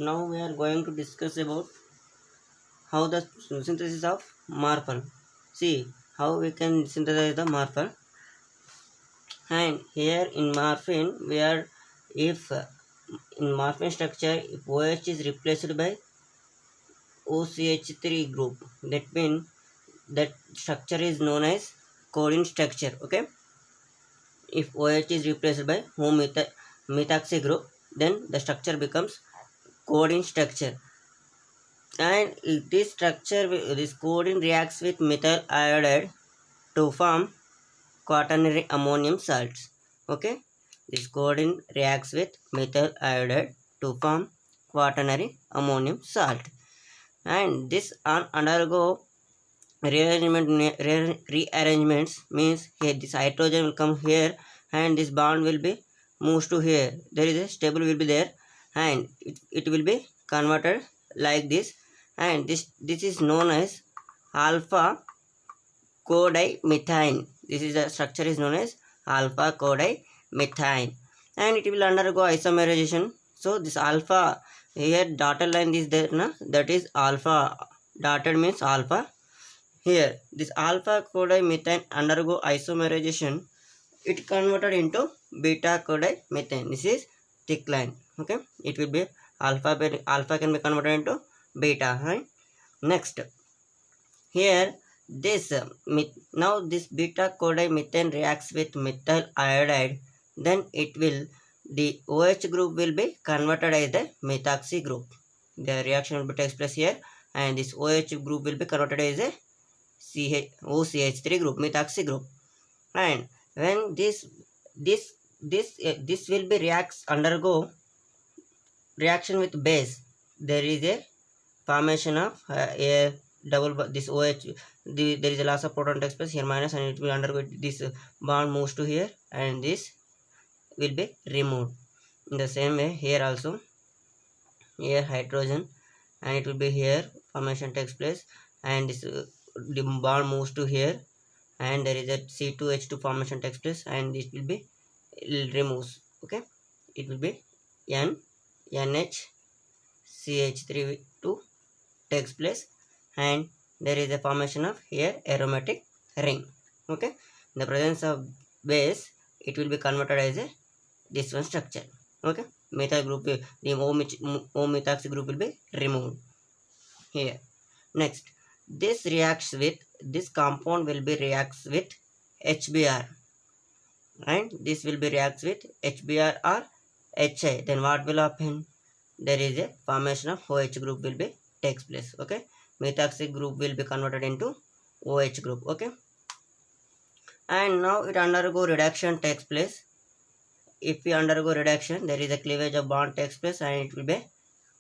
Now we are going to discuss about how the synthesis of marble. See how we can synthesize the marble. And here in morphine, we are if in morphine structure, if OH is replaced by OCH3 group, that means that structure is known as codeine structure. Okay, if OH is replaced by methoxy group, then the structure becomes codeine structure. And this structure, this codeine reacts with methyl iodide to form quaternary ammonium salts. Okay, this codeine reacts with methyl iodide to form quaternary ammonium salt, and this undergo rearrangements means here this hydrogen will come here and this bond will be moves to here. There is a stable will be there, and it will be converted like this, and this is known as alpha codimethine. This is the structure is known as alpha codimethine, and it will undergo isomerization. So this alpha here dotted line is there, na? That is alpha. Dotted means alpha. Here this alpha codimethine undergo isomerization. It converted into beta codimethane. This is thick line. Okay, it will be alpha can be converted into beta. Right? Next, here this now this beta codimethane reacts with methyl iodide, then it will the OH group will be converted as the methoxy group. The reaction will be takes place here, and this OH group will be converted as a OCH3 group, methoxy group. And when this will be undergo reaction with base, there is a formation of a double this OH. There is a loss of proton takes place here minus, and it will undergo this bond moves to here, and this will be removed. In the same way here also, here hydrogen, and it will be here formation takes place, and this the bond moves to here, and there is a C2H2 formation takes place, and it will be removes. Okay, it will be NHCH3 takes place, and there is a formation of here aromatic ring. Okay, in the presence of base, it will be converted as a this one structure. Okay, methyl group, the O methoxy group will be removed here. Next, this reacts with this compound will be reacts with HBr, and this will be reacts with HBr or HI. Then what will happen? There is a formation of OH group will be takes place. Okay, methoxy group will be converted into OH group. Okay, and now it undergo reduction takes place. If we undergo reduction, there is a cleavage of bond takes place, and it will be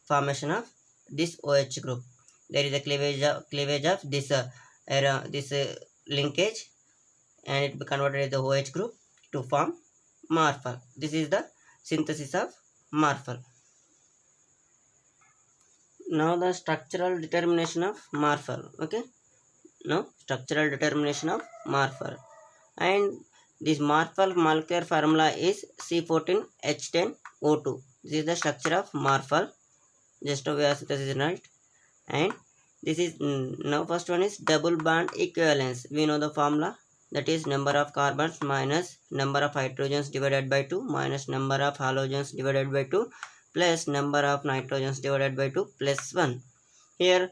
formation of this OH group. There is a cleavage of this linkage, and it will be converted as the OH group to form marble. This is the synthesis of marble. Now the structural determination of marble. Okay, now structural determination of marble, and this marble molecular formula is C14H10O2. This is the structure of marble. Just now we are synthesis, right? And this is now first one is double bond equivalence. We know the formula, that is number of carbons minus number of hydrogens divided by 2 minus number of halogens divided by 2 plus number of nitrogens divided by 2 plus 1. Here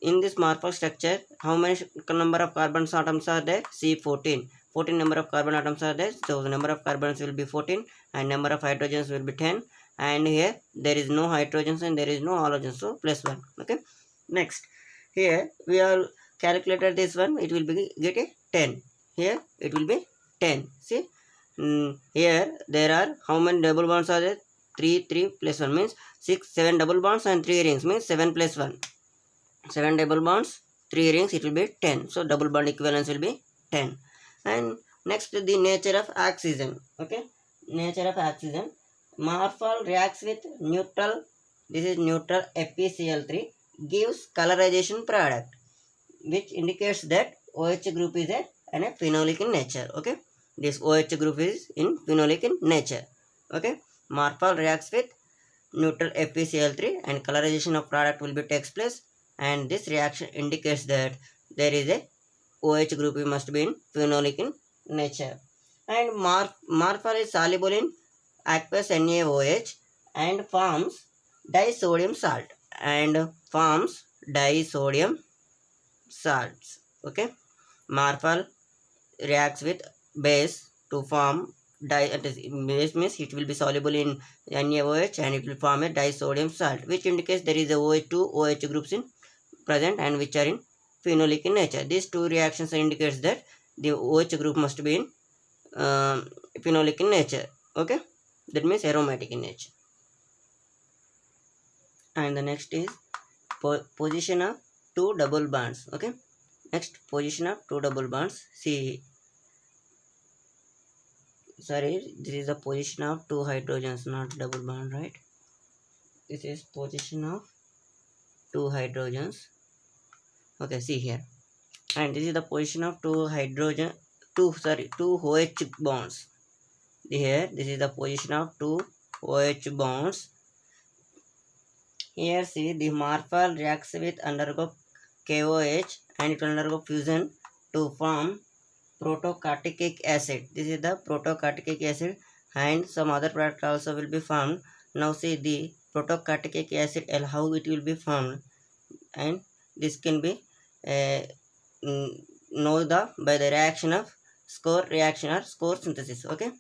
in this marble structure, how many number of carbon atoms are there? C14. 14 number of carbon atoms are there, so the number of carbons will be 14, and number of hydrogens will be 10, and here there is no hydrogens and there is no halogens, so plus 1. Okay, next, here we are calculated this one, it will be get a 10. Here it will be 10. See, here there are how many double bonds are there? 3 plus 1 means 6, 7 double bonds and 3 rings means 7 plus 1. 7 double bonds, 3 rings, it will be 10. So double bond equivalence will be 10. And next, the nature of oxygen. Okay, nature of oxygen. Marble reacts with neutral. This is neutral FeCl3, gives colorization product, which indicates that OH group is a phenolic in nature. Okay, this OH group is in phenolic in nature. Okay, marble reacts with neutral FeCl3 and colorization of product will be takes place, and this reaction indicates that there is a OH group must be in phenolic in nature. And Marpal is soluble in aqueous NaOH and forms disodium salt salts. Okay, Marpal reacts with base to form base means it will be soluble in NaOH and it will form a disodium salt, which indicates there is a OH2 OH groups in present and which are in phenolic in nature. These two reactions indicates that the OH group must be in phenolic in nature. Okay, that means aromatic in nature. And the next is position of two double bonds. Okay, next position of two double bonds. See, sorry, this is the position of two hydrogens, not double bond, right? This is position of two hydrogens. Okay, see here, and this is the position of two OH bonds. Here, this is the position of two OH bonds. Here, see, the Marpal reacts with undergo KOH and it will undergo fusion to form protocatechic acid. This is the protocatechic acid, and some other product also will be formed. Now see the protocatechic acid and how it will be formed, and this can be know by the reaction of score reaction or score synthesis. Okay,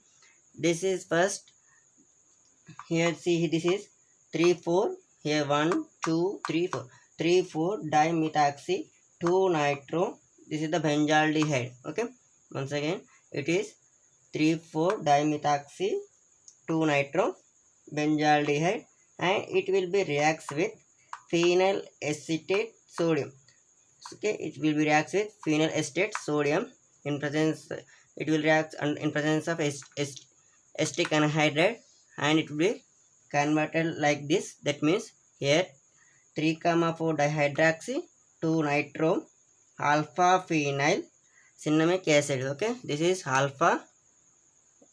this is first. Here see, this is 3,4. Here 1 2 3 4 3,4 dimethoxy 2 nitro. This is the benzaldehyde. Okay, once again it is 3,4 dimethoxy 2 nitro benzaldehyde, and it will be reacts with phenyl acetate sodium. Okay, it will be reacts with phenyl acetate sodium in presence. It will react in presence of acetic anhydride, and it will be converted like this. That means here 3,4 dihydroxy 2 nitro alpha phenyl cinnamic acid. Okay, this is alpha,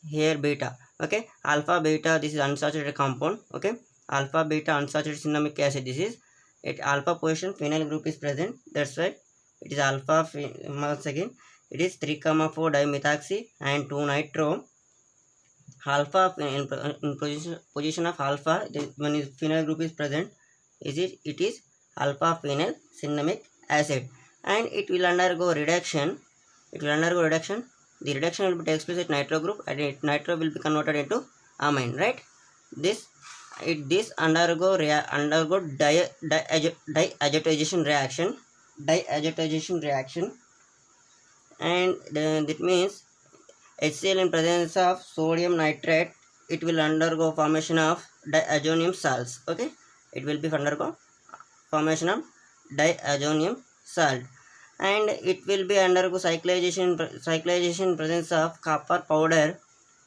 here beta. Okay, alpha beta, this is unsaturated compound. Okay, alpha beta unsaturated cinnamic acid. This is at alpha position phenyl group is present, that's why it is alpha. Once again it is 3,4 dimethoxy and 2 nitro alpha in position of alpha. When is phenyl group is present, it is alpha phenyl cinnamic acid, and it will undergo reduction. The reduction will be takes place at nitro group, and nitro will be converted into amine, right? This undergo diazotization reaction, and that means HCl in presence of sodium nitrate, it will undergo formation of diazonium salts. Okay, it will be undergo formation of diazonium salt, and it will be undergo cyclization presence of copper powder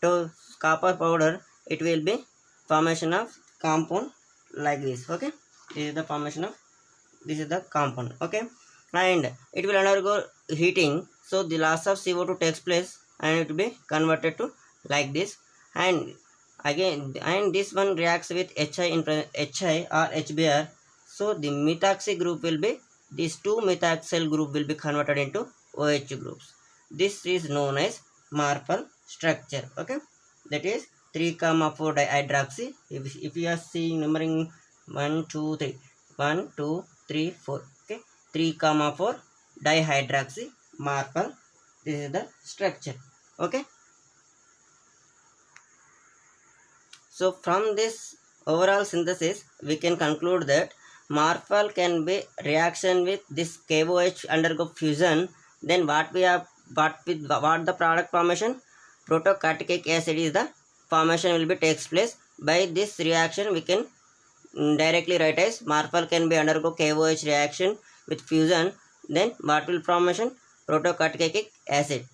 to copper powder. It will be formation of compound like this. Okay, this is the formation of, this is the compound. Okay, and it will undergo heating, so the loss of CO2 takes place and it will be converted to like this, and again, and this one reacts with HI or HBr, so the methoxy group will be, these two methoxyl group will be converted into OH groups. This is known as Marpal structure. Okay, that is 3,4 dihydroxy. If you are seeing numbering 1 2 3 1 2 3 4, okay, 3,4 dihydroxy Marpal. This is the structure. Okay, so from this overall synthesis we can conclude that Marpal can be reaction with this KOH undergo fusion. Then what the product formation, protocatechic acid is the formation will be takes place. By this reaction we can directly write as Marpal can be undergo KOH reaction with fusion. Then what will formation, protocatechic acid,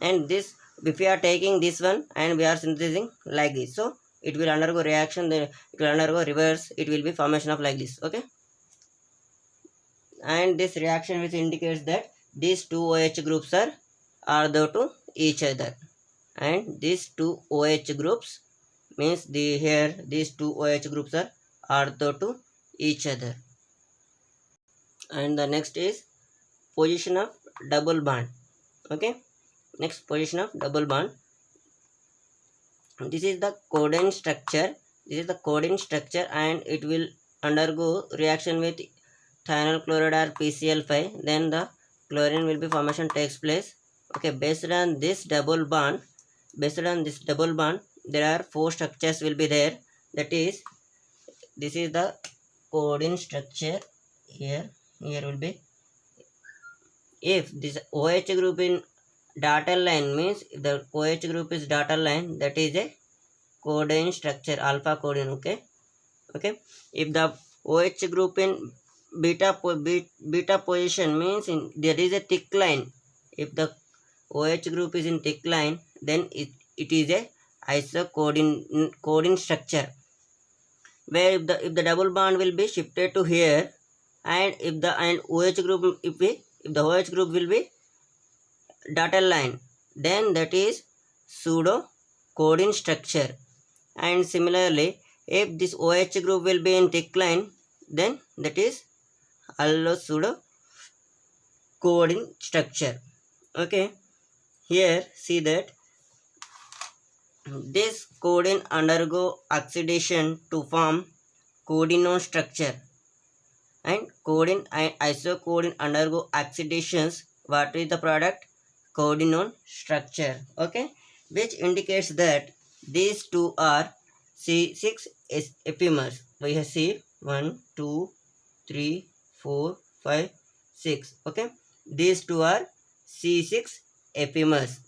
and this, if we are taking this one and we are synthesizing like this, so it will undergo reaction, then it will undergo reverse, it will be formation of like this. Okay, and this reaction which indicates that these two OH groups are ortho to each other, and these two OH groups means here these two OH groups are ortho to each other. And the next is position of double bond. Okay, next position of double bond. This is the codeine structure. This is the codeine structure, and it will undergo reaction with thionyl chloride or PCl5. Then the chlorine will be formation takes place. Okay, based on this double bond, there are four structures will be there. That is, this is the codeine structure. Here will be, if this OH group in dotted line, means if the OH group is dotted line, that is a codeine structure, alpha codeine. Okay, if the OH group in beta position, means there is a thick line. If the OH group is in thick line, then it is a isocodeine structure, where if the double bond will be shifted to here, and if the OH group, if the OH group will be dotted line, then that is pseudo codeine structure. And similarly, if this OH group will be in thick line, then that is allo pseudo codeine structure. Okay, here see that this codeine undergo oxidation to form codenone structure, and codeine and isocodeine undergo oxidations. What is the product? Codenone structure. Okay, which indicates that these two are C6 epimers. We have see 1, 2, 3, 4, 5, 6. Okay, these two are C6 epimers.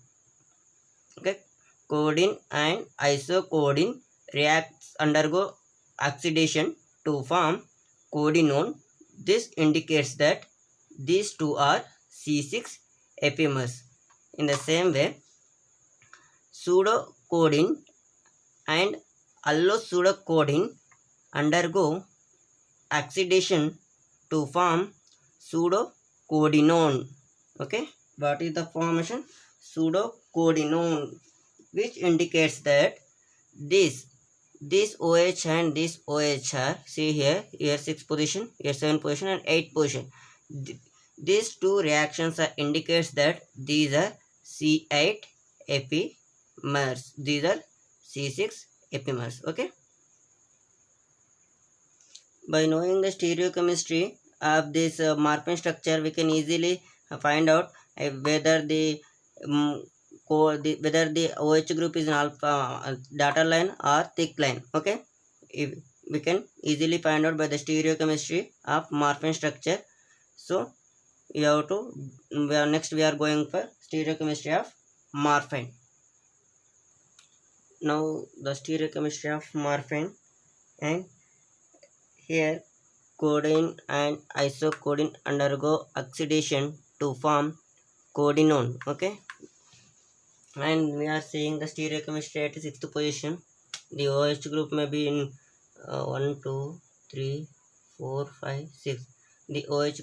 Okay, codeine and isocodeine reacts undergo oxidation to form codenone. This indicates that these two are C6 epimers. In the same way, pseudocodeine and allopseudocodeine undergo oxidation to form pseudocodenone. Okay, what is the formation? Pseudocodenone, which indicates that this OH and this OH are, see here 6 position, here 7 position and 8 position. These two reactions are indicates that these are C8 epimers. These are C6 epimers. Okay. By knowing the stereochemistry of this Marfan structure, we can easily find out whether the OH group is an alpha dotted line or thick line. Okay, if we can easily find out by the stereochemistry of Marfan structure. So we have to, next we are going for stereochemistry of Marfan. Now the stereochemistry of Marfan, and here codeine and isocodeine undergo oxidation to form codenone. Okay, and we are seeing the stereochemistry at 6th position. The OH group may be in 1, 2, 3, 4, 5, 6. The OH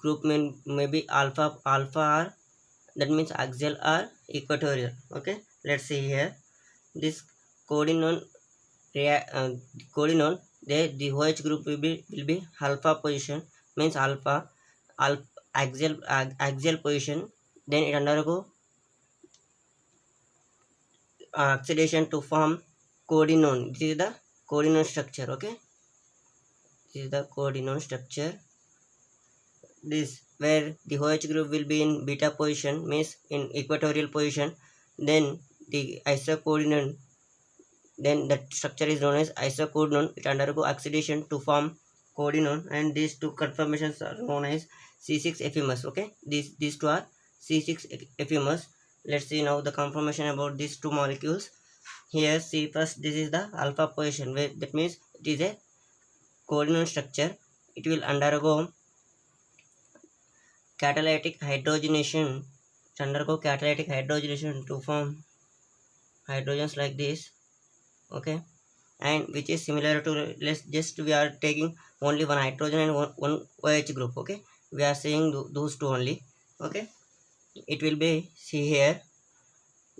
group may be alpha or, that means axial or equatorial. Okay, let's see here. This codenone the OH group will be alpha position, means alpha axial position. Then it undergo oxidation to form codenone. This is the codenone structure. Okay, this is the codenone structure. This where the OH group will be in beta position, means in equatorial position. Then the isocodenone, then that structure is known as isocodenone. It undergo oxidation to form codenone, and these two conformations are known as C6 epimers. Okay, these two are C6 epimers. Let's see now the conformation about these two molecules. Here see first, this is the alpha position, where that means it is a codenone structure. It will undergo catalytic hydrogenation. To form hydrogens like this. Okay, and which is similar to, let's just we are taking only one hydrogen and one OH group. Okay, we are saying those two only. Okay, it will be, see here,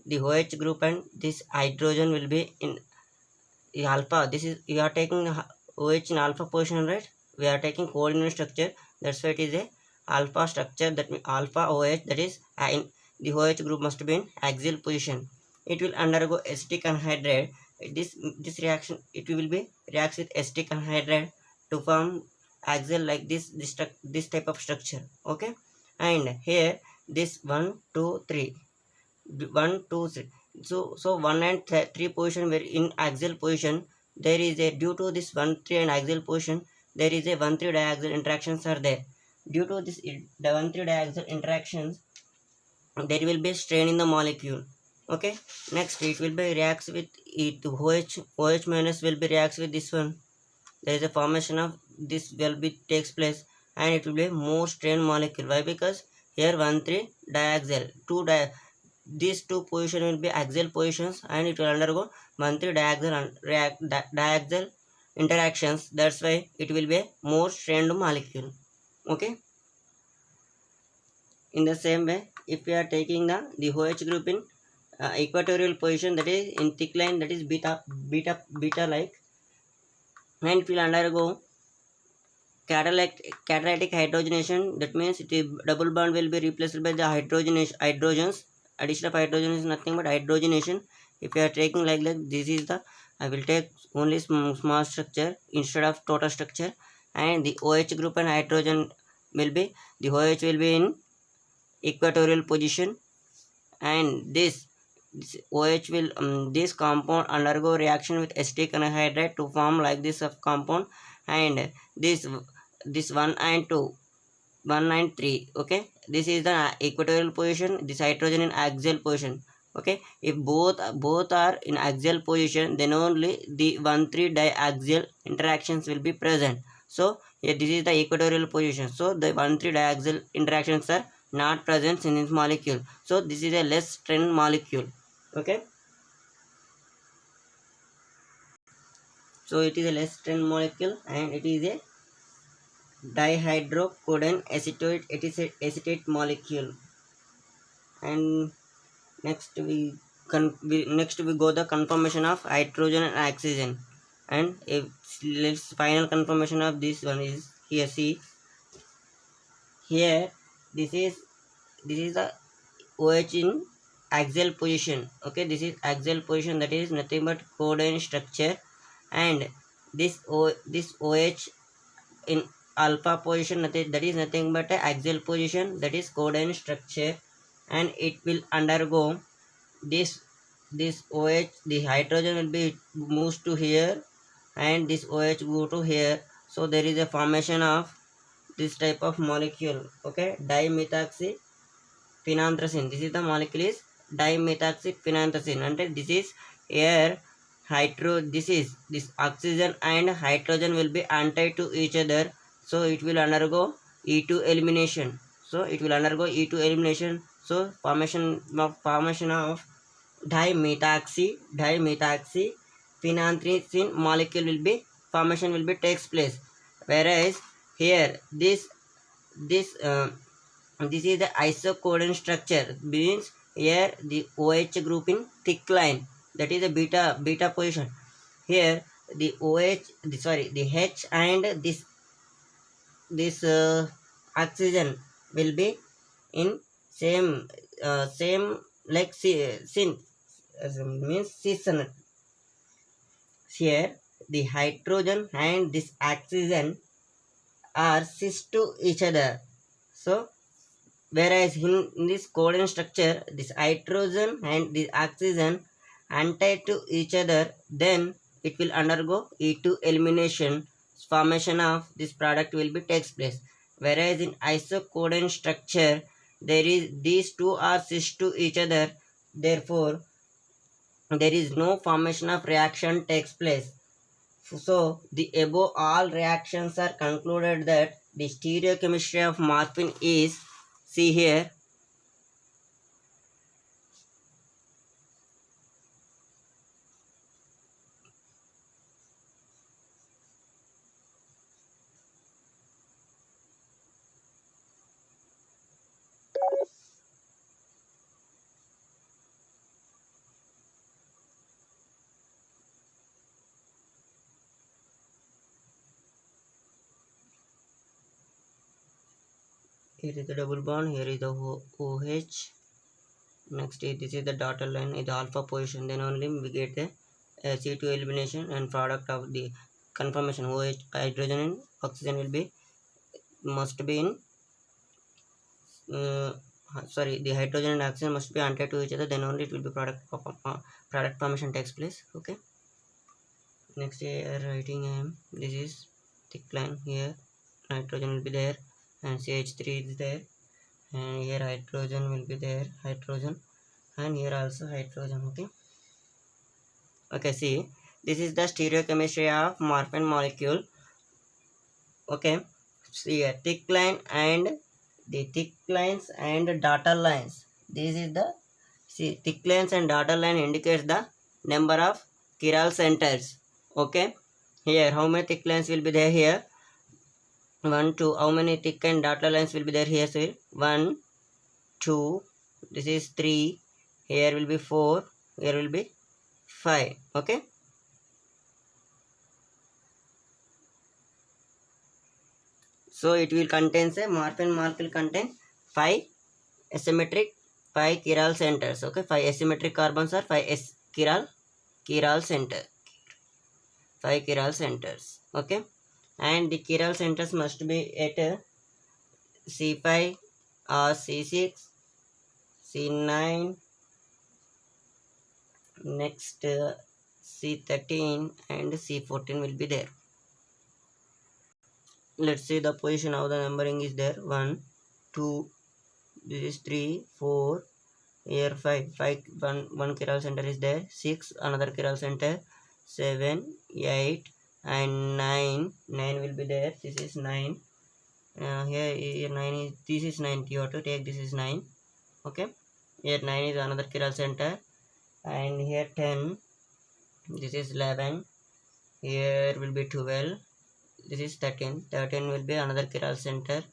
the OH group and this hydrogen will be in alpha, this is, you are taking OH in alpha position, right? We are taking coordinate structure, that's why it is a alpha structure. That means alpha OH, that is in the OH group must be in axial position. It will undergo acetic anhydride. This reaction, it will be reacts with acetic anhydride to form axial, like this type of structure. Okay, and here this 1 2 3 1 2 3, so 1 and 3 position were in axial position. There is a, due to this 1 3 and axial position, there is a 1 3 diaxial interactions are there. Due to this the 1 3 diaxial interactions, there will be strain in the molecule. Okay, next it will be reacts with it, OH minus will be reacts with this one. There is a formation of this will be takes place, and it will be more strained molecule. Why? Because here 1 3 diaxial, these two position will be axial positions, and it will undergo 1 3 diaxial diaxial interactions. That's why it will be a more strained molecule. Okay, in the same way, if we are taking the OH group in equatorial position, that is in thick line, that is beta like, and it will undergo catalytic hydrogenation. That means double bond will be replaced by the hydrogens. Addition of hydrogen is nothing but hydrogenation. If you are taking like that, this is the, I will take only small structure instead of total structure, and the OH group and hydrogen will be, the OH will be in equatorial position, and this OH will this compound undergo reaction with acetic anhydride to form like this of compound, and this 1 and 2, 1 and 3. Okay, this is the equatorial position, this hydrogen in axial position. Okay, if both are in axial position, then only the 1 3 diaxial interactions will be present. So here this is the equatorial position, so the 1 3 diaxial interactions are not present in this molecule, so this is a less strained molecule. Okay, so it is a less strained molecule, and it is a dihydrocodone acetate molecule. And next we go the conformation of hydrogen and oxygen, and if let's final conformation of this one is here. See here, this is the OH in axial position. Okay, this is axial position, that is nothing but coordinate structure, and this OH in alpha position, that is nothing but a axial position, that is coordinate structure, and it will undergo this OH, the hydrogen will be moves to here, and this OH go to here, so there is a formation of this type of molecule. Okay, dimethoxyphenanthracene, this is the molecule is dimethoxyphenanthracene, and this is here this oxygen and hydrogen will be anti to each other, so it will undergo E2 elimination. So formation of dimethoxyphenanthracene molecule will be takes place. Whereas here this is the isocoordinate structure, means here the OH group in thick line, that is a beta position. Here the the H and this oxygen will be in same like sin, means season. Here the hydrogen and this oxygen are cis to each other. So whereas in this coordinate structure, this hydrogen and the oxygen anti to each other, then it will undergo E2 elimination. Formation of this product will be takes place. Whereas in isocoordinate structure, there is these two are cis to each other, therefore there is no formation of reaction takes place. So the above all reactions are concluded that the stereochemistry of morphine is, see here, Here is the double bond, here is the OH. Next this is the dotted line, is the alpha position, then only we get the C2 elimination, and product of the conformation OH hydrogen and oxygen will be must be in the hydrogen and oxygen must be anti to each other, then only it will be product formation takes place. Okay, next here writing this is thick line, here nitrogen will be there and CH3 is there, and here hydrogen will be there, hydrogen, and here also hydrogen. Okay, see, this is the stereochemistry of morphine molecule. Okay, see a thick line and the thick lines and dotted lines. This is the, see, thick lines and dotted line indicates the number of chiral centers. Okay, here how many thick lines will be there? Here 1 2. How many thick and dotted lines will be there? Here, so 1 2, this is 3, here will be 4, here will be 5. Okay, so it will contain, say, morphine molecule contain 5 asymmetric 5 chiral centers. Okay, 5 asymmetric carbons are 5 chiral center, 5 chiral centers. Okay, and the chiral centers must be at C5 or C6, C9, next C13 and C14 will be there. Let's see the position of the numbering is there. 1 2, this is 3 4, here 5 one chiral center is there, 6 another chiral center, 7 8 and 9 will be there. This is 9, here 9 is, this is 9, you have to take, this is 9. Okay, here 9 is another chiral center, and here 10, this is 11, here will be 12, this is 13 will be another chiral center,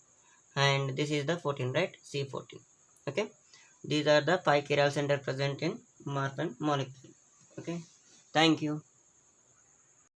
and this is the 14, right? C14. Okay, these are the 5 chiral center present in morphine molecule. Okay, thank you.